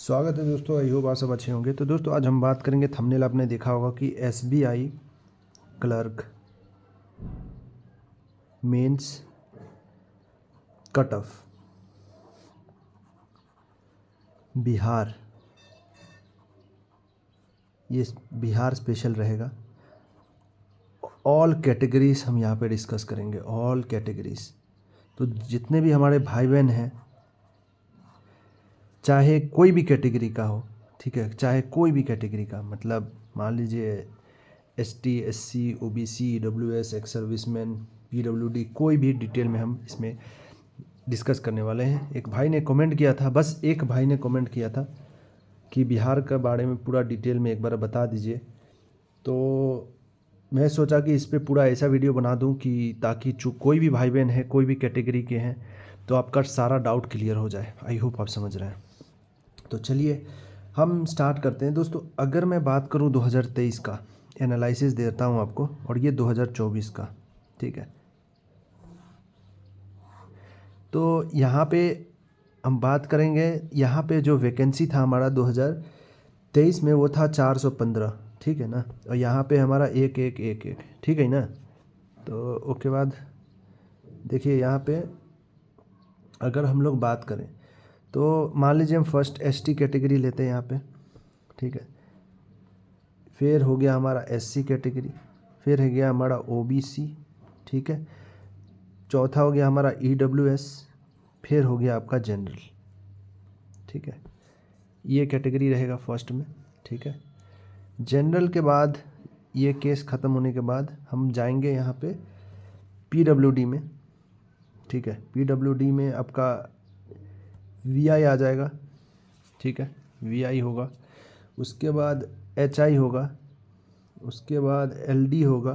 स्वागत है दोस्तों। आई होप आप सब अच्छे होंगे। तो दोस्तों आज हम बात करेंगे, थंबनेल आपने देखा होगा कि SBI clerk mains cut off Bihar, ये बिहार स्पेशल रहेगा। ऑल कैटेगरीज हम यहाँ पे डिस्कस करेंगे, ऑल कैटेगरीज। तो जितने भी हमारे भाई बहन हैं, चाहे कोई भी कैटेगरी का हो, ठीक है, चाहे कोई भी कैटेगरी का, मतलब मान लीजिए ST, SC, OBC, EWS, ex serviceman, PWD, कोई भी डिटेल में हम इसमें डिस्कस करने वाले हैं। एक भाई ने कमेंट किया था, बस एक भाई ने कमेंट किया था कि बिहार के बारे में पूरा डिटेल में एक बार बता दीजिए। तो मैं सोचा कि इस पे पूरा ऐसा वीडियो बना दूं कि ताकि कोई भी भाई बहन है, कोई भी कैटेगरी के हैं, तो आपका सारा डाउट क्लियर हो जाए। आई होप आप समझ रहे हैं। तो चलिए हम स्टार्ट करते हैं दोस्तों। अगर मैं बात करूं 2023 का एनालिसिस देता हूं आपको, और ये 2024 का, ठीक है। तो यहाँ पे हम बात करेंगे, यहाँ पे जो वैकेंसी था हमारा 2023 में वो था 415, ठीक है ना। और यहाँ पे हमारा एक एक एक एक, ठीक है ना। तो उसके बाद देखिए यहाँ पे अगर हम लोग बात करें तो मान लीजिए हम फर्स्ट एसटी कैटेगरी लेते हैं यहाँ पे, ठीक है। फिर हो गया हमारा एससी कैटेगरी, फिर हो गया हमारा ओबीसी, ठीक है। चौथा हो गया हमारा ईडब्ल्यूएस, फिर हो गया आपका जनरल, ठीक है। ये कैटेगरी रहेगा फर्स्ट में, ठीक है। जनरल के बाद ये केस ख़त्म होने के बाद हम जाएंगे यहाँ पे पीडब्ल्यूडी में, ठीक है। पीडब्ल्यूडी में आपका वीआई आ जाएगा, ठीक है, वीआई होगा। उसके बाद एचआई होगा, उसके बाद एलडी होगा,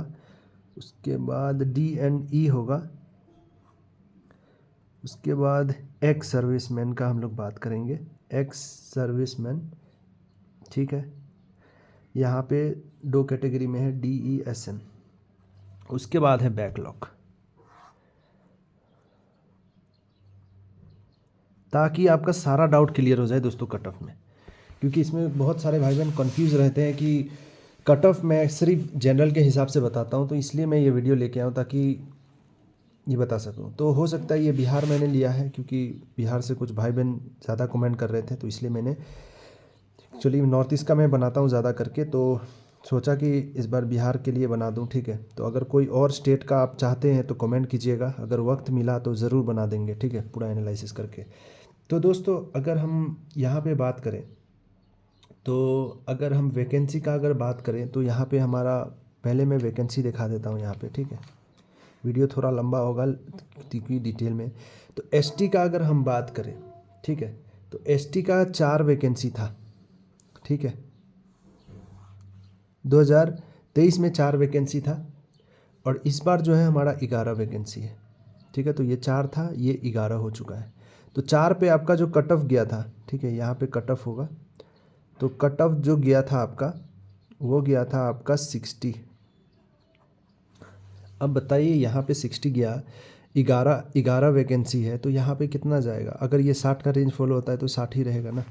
उसके बाद डीएनई होगा, उसके बाद एक्स सर्विसमैन का हम लोग बात करेंगे, एक्स सर्विसमैन, ठीक है। यहाँ पे दो कैटेगरी में है डीईएसएन। उसके बाद है बैकलॉग, ताकि आपका सारा डाउट क्लियर हो जाए दोस्तों कट ऑफ में। क्योंकि इसमें बहुत सारे भाई बहन कन्फ्यूज़ रहते हैं कि कट ऑफ मैं सिर्फ जनरल के हिसाब से बताता हूँ, तो इसलिए मैं ये वीडियो लेके आऊँ ताकि ये बता सकूँ। तो हो सकता है ये बिहार मैंने लिया है क्योंकि बिहार से कुछ भाई बहन ज़्यादा कमेंट कर रहे थे, तो इसलिए मैंने एक्चुअली नॉर्थ ईस्ट का मैं बनाता हूँ ज़्यादा करके, तो सोचा कि इस बार बिहार के लिए बना दूँ, ठीक है। तो अगर कोई और स्टेट का आप चाहते हैं तो कमेंट कीजिएगा, अगर वक्त मिला तो ज़रूर बना देंगे, ठीक है, पूरा एनालिसिस करके। तो दोस्तों अगर हम यहाँ पे बात करें, तो अगर हम वैकेंसी का अगर बात करें तो यहाँ पे हमारा, पहले मैं वैकेंसी दिखा देता हूँ यहाँ पे, ठीक है। वीडियो थोड़ा लंबा होगा क्योंकि डिटेल में। तो एसटी का अगर हम बात करें, ठीक है, तो एसटी का 4 वैकेंसी था, ठीक है। 2023 में 4 वैकेंसी था, और इस बार जो है हमारा 11 वैकेंसी है, ठीक है। तो ये 4 था, ये 11 हो चुका है। तो 4 पे आपका जो कट ऑफ गया था, ठीक है, यहाँ पे कट ऑफ होगा। तो कट ऑफ जो गया था आपका, वो गया था आपका 60। अब बताइए यहाँ पे 60 गया, 11 वैकेंसी है, तो यहाँ पे कितना जाएगा? अगर ये 60 का रेंज फॉलो होता है तो 60 ही रहेगा ना।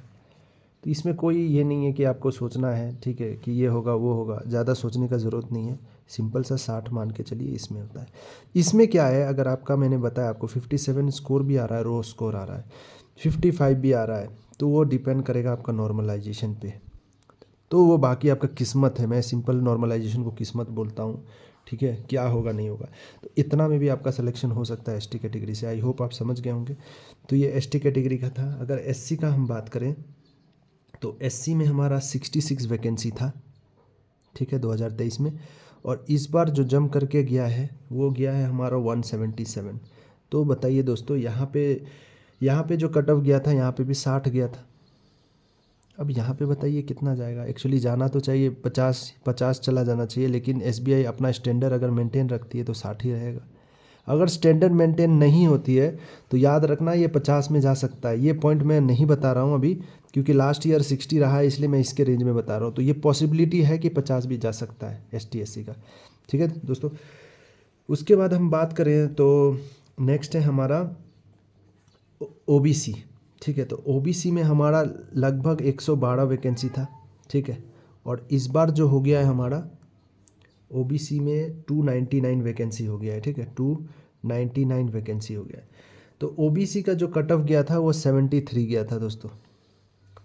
तो इसमें कोई ये नहीं है कि आपको सोचना है, ठीक है, कि ये होगा वो होगा, ज़्यादा सोचने का ज़रूरत नहीं है। सिंपल सा 60 मान के चलिए, इसमें होता है। इसमें क्या है, अगर आपका, मैंने बताया आपको 57 स्कोर भी आ रहा है, रो स्कोर आ रहा है, 55 भी आ रहा है, तो वो डिपेंड करेगा आपका नॉर्मलाइजेशन पे। तो वो बाकी आपका किस्मत है, मैं सिंपल नॉर्मलाइजेशन को किस्मत बोलता हूँ, ठीक है। क्या होगा नहीं होगा, तो इतना में भी आपका सिलेक्शन हो सकता है एसटी कैटेगरी से। आई होप आप समझ गए होंगे। तो ये एसटी कैटेगरी का था। अगर एससी का हम बात करें तो एससी में हमारा 66 वैकेंसी था, ठीक है, 2023 में। और इस बार जो जम करके गया है वो गया है हमारा 177। तो बताइए दोस्तों, यहाँ पे जो कट ऑफ गया था, यहाँ पे भी 60 गया था। अब यहाँ पे बताइए कितना जाएगा? एक्चुअली जाना तो चाहिए 50 चला जाना चाहिए, लेकिन एसबीआई अपना स्टैंडर्ड अगर मेंटेन रखती है तो 60 ही रहेगा। अगर स्टैंडर्ड मेंटेन नहीं होती है तो याद रखना ये 50 में जा सकता है। ये पॉइंट मैं नहीं बता रहा हूँ अभी, क्योंकि लास्ट ईयर 60 रहा है, इसलिए मैं इसके रेंज में बता रहा हूँ। तो ये पॉसिबिलिटी है कि 50 भी जा सकता है एसटी एससी का, ठीक है दोस्तों। उसके बाद हम बात करें तो नेक्स्ट है हमारा ओबीसी, ठीक है। तो ओबीसी में हमारा लगभग 112 वैकेंसी था, ठीक है, और इस बार जो हो गया है हमारा ओबीसी में 299 वैकेंसी हो गया है, ठीक है, 299 वैकेंसी हो गया है। तो ओबीसी का जो कट ऑफ गया था वो 73 गया था दोस्तों,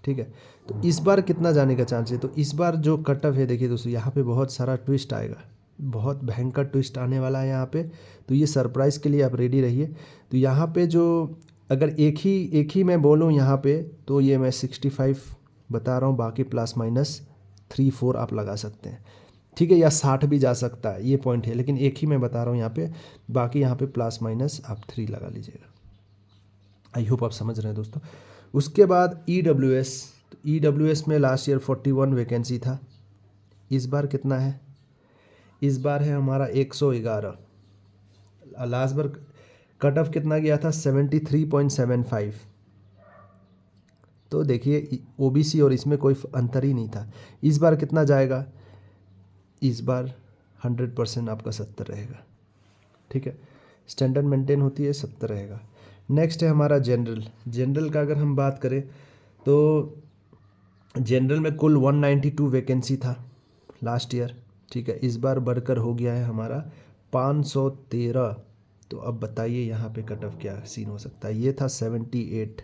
ठीक है। तो इस बार कितना जाने का चांस है? तो इस बार जो कट ऑफ है देखिए दोस्तों, यहाँ पे बहुत सारा ट्विस्ट आएगा, बहुत भयंकर ट्विस्ट आने वाला है यहाँ पे। तो ये सरप्राइज़ के लिए आप रेडी रहिए। तो यहाँ पे जो अगर एक ही मैं बोलूँ यहाँ पे, तो ये मैं 65 बता रहा हूँ, बाकी प्लस माइनस 3-4 आप लगा सकते हैं, ठीक है, या 60 भी जा सकता है, ये पॉइंट है, लेकिन एक ही मैं बता रहा हूँ यहाँ पे, बाकी यहाँ पे प्लस माइनस आप 3 लगा लीजिएगा। आई होप आप समझ रहे हैं दोस्तों। उसके बाद ईडब्ल्यूएस, तो ईडब्ल्यूएस में लास्ट ईयर 41 वैकेंसी था, इस बार कितना है? इस बार है हमारा 111। लास्ट बार कट ऑफ कितना गया था? 73.75। तो देखिए ओबीसी और इसमें कोई अंतर ही नहीं था। इस बार कितना जाएगा? इस बार 100% आपका 70 रहेगा, ठीक है, स्टैंडर्ड मेंटेन होती है, 70 रहेगा। नेक्स्ट है हमारा जनरल। जनरल का अगर हम बात करें तो जनरल में कुल 192 वैकेंसी था लास्ट ईयर, ठीक है, इस बार बढ़कर हो गया है हमारा 513। तो अब बताइए यहाँ पे कट ऑफ क्या सीन हो सकता है? ये था 78,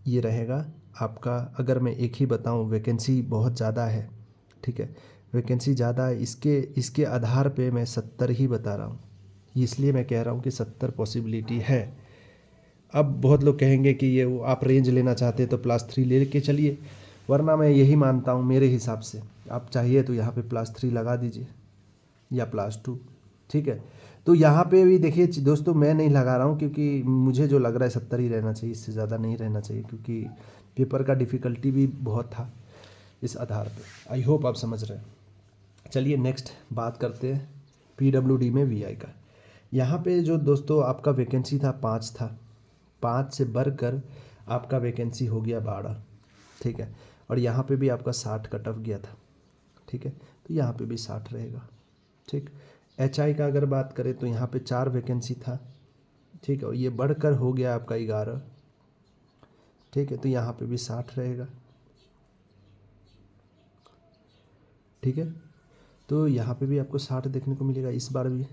ये रहेगा आपका। अगर मैं एक ही बताऊँ, वैकेंसी बहुत ज़्यादा है, ठीक है, वैकेंसी ज़्यादा है, इसके आधार पे मैं 70 ही बता रहा हूँ, इसलिए मैं कह रहा हूँ कि 70 पॉसिबिलिटी है। अब बहुत लोग कहेंगे कि ये वो आप रेंज लेना चाहते हैं तो +3 ले के चलिए, वरना मैं यही मानता हूँ मेरे हिसाब से, आप चाहिए तो यहाँ पे +3 लगा दीजिए या +2, ठीक है। तो यहाँ पे भी देखिए दोस्तों, मैं नहीं लगा रहा हूँ क्योंकि मुझे जो लग रहा है 70 ही रहना चाहिए, इससे ज़्यादा नहीं रहना चाहिए, क्योंकि पेपर का डिफ़िकल्टी भी बहुत था इस आधार पे। आई होप आप समझ रहे हैं। चलिए नेक्स्ट बात करते हैं पीडब्ल्यूडी में वीआई का। यहाँ पे जो दोस्तों आपका वैकेंसी था 5 था, 5 से बढ़कर आपका वैकेंसी हो गया 12, ठीक है, और यहाँ पे भी आपका 60 कट ऑफ गया था, ठीक है, तो यहाँ पे भी 60 रहेगा, ठीक। एचआई का अगर बात करें तो यहाँ पे 4 वैकेंसी था, ठीक है, और ये बढ़कर हो गया आपका 11, ठीक है, तो यहाँ पे भी 60 रहेगा, ठीक है। तो यहाँ पे भी आपको 60 देखने को मिलेगा इस बार भी।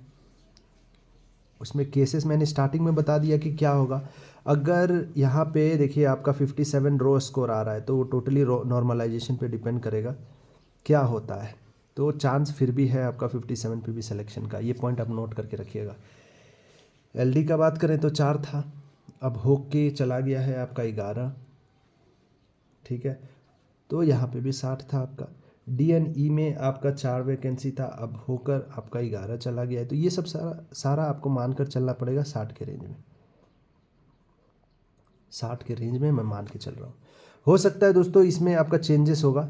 उसमें केसेस मैंने स्टार्टिंग में बता दिया कि क्या होगा। अगर यहाँ पे देखिए आपका 57 रो स्कोर आ रहा है, तो वो टोटली नॉर्मलाइजेशन पे डिपेंड करेगा क्या होता है, तो चांस फिर भी है आपका 57 पे भी सिलेक्शन का, ये पॉइंट आप नोट करके रखिएगा। एलडी का बात करें तो 4 था, अब हो के चला गया है आपका 11, ठीक है, तो यहाँ पे भी 60 था आपका। डीएनई में आपका 4 वैकेंसी था, अब होकर आपका 11 चला गया है। तो ये सब सारा आपको मानकर चलना पड़ेगा 60 के रेंज में, 60 के रेंज में मैं मान के चल रहा हूँ। हो सकता है दोस्तों इसमें आपका चेंजेस होगा,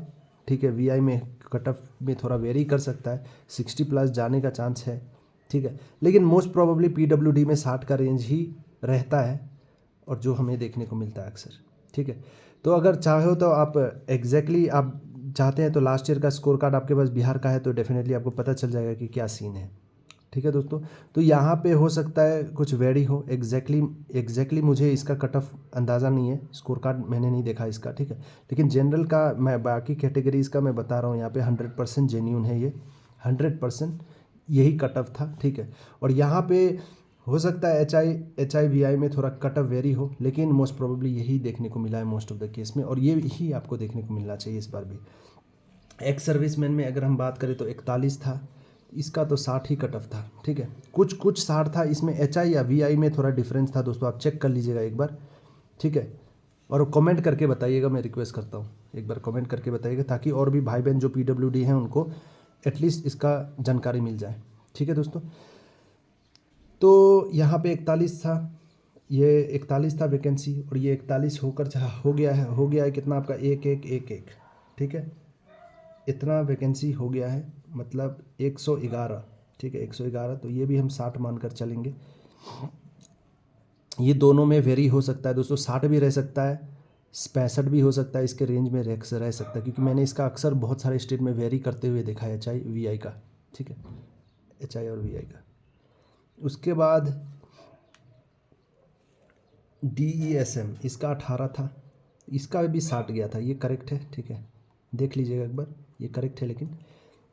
ठीक है, वीआई में कट ऑफ में थोड़ा वेरी कर सकता है, 60+ जाने का चांस है, ठीक है, लेकिन मोस्ट प्रोबेबली पीडब्ल्यूडी में 60 का रेंज ही रहता है, और जो हमें देखने को मिलता है अक्सर, ठीक है। तो अगर चाहो तो आप एग्जैक्टली आप चाहते हैं तो लास्ट ईयर का स्कोर कार्ड आपके पास बिहार का है तो डेफिनेटली आपको पता चल जाएगा कि क्या सीन है, ठीक है दोस्तों। तो यहाँ पे हो सकता है कुछ वेरी हो, एग्जैक्टली मुझे इसका कट ऑफ अंदाज़ा नहीं है, स्कोर कार्ड मैंने नहीं देखा इसका, ठीक है, लेकिन जनरल का मैं बाकी कैटेगरीज़ का मैं बता रहा हूँ, यहाँ पे 100% जेन्यून है ये, 100% यही कट ऑफ था, ठीक है। और यहाँ पे हो सकता है एच आई वी आई में थोड़ा कट ऑफ वेरी हो, लेकिन मोस्ट प्रोबेबली यही देखने को मिला है मोस्ट ऑफ द केस में, और ये ही आपको देखने को मिलना चाहिए इस बार भी। एक्स सर्विसमैन में अगर हम बात करें तो 41 था, इसका तो 60 ही कट ऑफ था, ठीक है, कुछ 60 था, इसमें एचआई या वीआई में थोड़ा डिफरेंस था दोस्तों, आप चेक कर लीजिएगा एक बार, ठीक है, और कमेंट करके बताइएगा, मैं रिक्वेस्ट करता हूँ एक बार कमेंट करके बताइएगा, ताकि और भी भाई बहन जो पीडब्ल्यूडी हैं उनको एटलीस्ट इसका जानकारी मिल जाए, ठीक है दोस्तों। तो यहाँ पे 41 था, ये 41 था वैकेंसी, और ये 41 होकर हो गया है कितना आपका 1-1-1-1, ठीक है, इतना वैकेंसी हो गया है, मतलब 111, ठीक है, 111, तो ये भी हम 60 मानकर चलेंगे। ये दोनों में वेरी हो सकता है दोस्तों, 60 भी रह सकता है, 65 भी हो सकता है, इसके रेंज में रह सकता है, क्योंकि मैंने इसका अक्सर बहुत सारे स्टेट में वेरी करते हुए देखा है एच आई वी आई का, ठीक है, एच आई और वी आई का। उसके बाद DESM इसका 18 था, इसका भी 60 गया था, ये करेक्ट है, ठीक है, देख लीजिएगा एक बार, ये करेक्ट है। लेकिन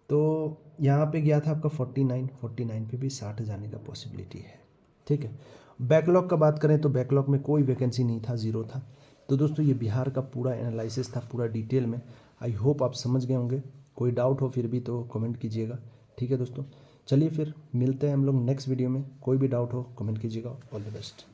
तो यहाँ पे गया था आपका 49 पे भी 60 जाने का पॉसिबिलिटी है, ठीक है। बैकलॉग का बात करें तो बैकलॉग में कोई वैकेंसी नहीं था, ज़ीरो था। तो दोस्तों ये बिहार का पूरा एनालिसिस था, पूरा डिटेल में। आई होप आप समझ गए होंगे। कोई डाउट हो फिर भी तो कमेंट कीजिएगा, ठीक है दोस्तों। चलिए फिर मिलते हैं हम लोग नेक्स्ट वीडियो में। कोई भी डाउट हो कमेंट कीजिएगा। All the best.